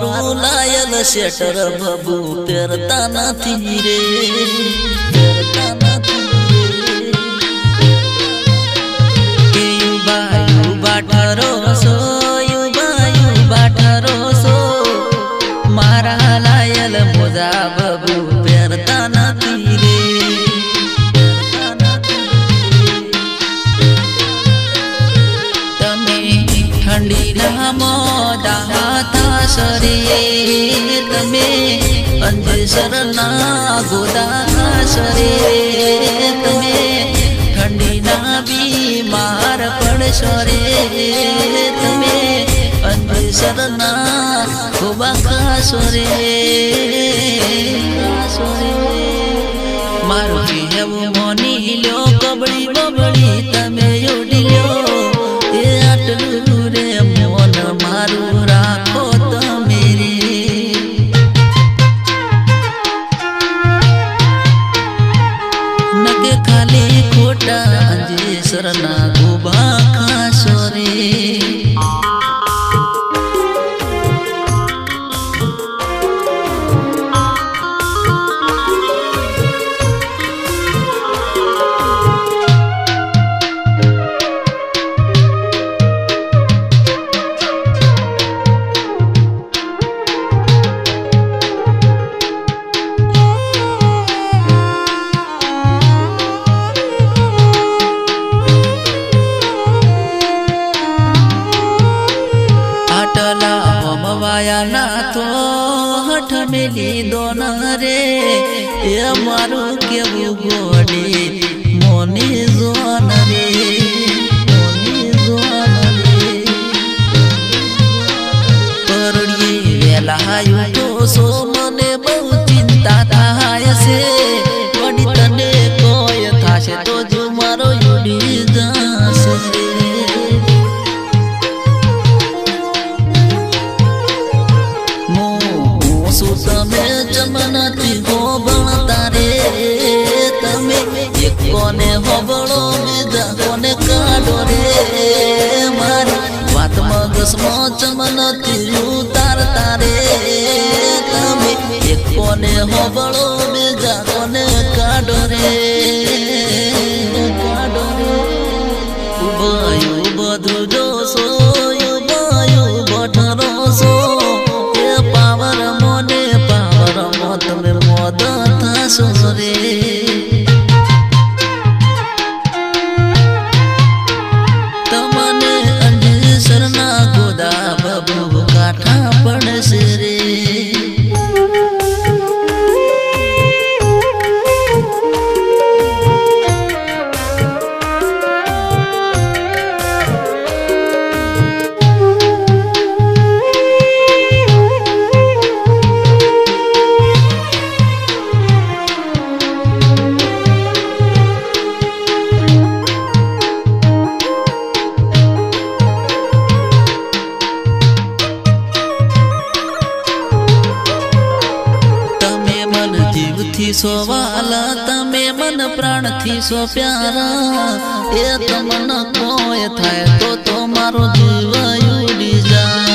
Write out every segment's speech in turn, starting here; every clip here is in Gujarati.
મારું લાયલ શેટર બબુ પહેરતા નથી રે મારા લાયલ મોજા બબુ પહેરતા નથી રે તમે ઠંડી ના મોડા સરે તમે અંજેસર ના ગોદા સરે તમે ઠંડી ના બીમાર પડશો રે તમે અંજેસર ના ખોબા ખાશો રે મારું કહેવું મોની લ્યો કબડી બબડી તમે ઉડી લ્યો એ આટલું રે મોન મારું રાખો તમે રે નકે ખાલી ખોટા અંજેસર ના ગોબા ખાશો રે ના તો હઠ મેલી દોન રે એ મારું કેવું ગોડે મોની જોન રે મોની જોન રે પરડીએ વેલા તો સો મને બહુ ચિંતા થાય છે વડી તને કોઈ થાશે તો જો મારો યુડી જશે રે તમે જમનાથી હોબળતા રે તમે એક કોને હોબળો બીજા કોને કાઢો રે મારી વાત મગજમાં જમનાથી ઉતારતા રે તમે એક કોને હોબળો બીજા કોને કાઢો રે કાઢો રે ઉભાયું બધું જોશો ઉભાયું બઠરો છો એ પાવર મોને તમે મોદ થશો રે તમને અંજેસર ના ગોદા બબુ કાઠા પડશે રે સો વાલા તમે મન પ્રાણ થી સો પ્યારા એ તમન કોઈ થાય તો તમારો જીવ ઉડી જા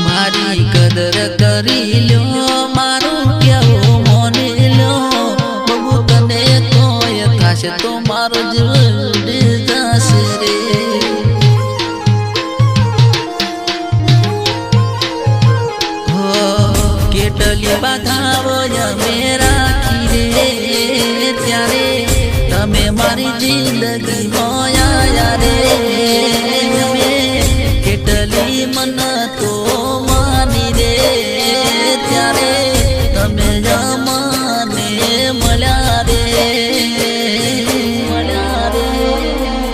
મારી કદર કરી લ્યો મારું કેવું મોને લ્યો બબુ તને કોઈ થશે તો મારો જીવ ઉડી જશે રે કેટલી બાધાઓ મેરા ખીરે ત્યારે તમે મારી જિંદગી મોયા રે કેટલી મન તો માની રે ત્યારે તમે મને મળ્યા રે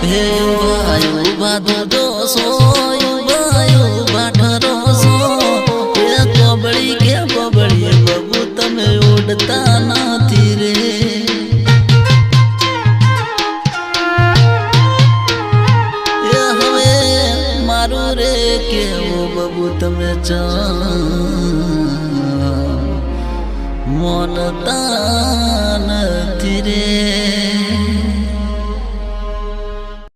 હે ભાઈ બાધો દોસો ભાઈ બાઠરો છો બબડી કે બબડી બબુ તમે ઉડતા નથી રે એ હવે મારું રે કેવું બબુ તમે મોનતા નથી રે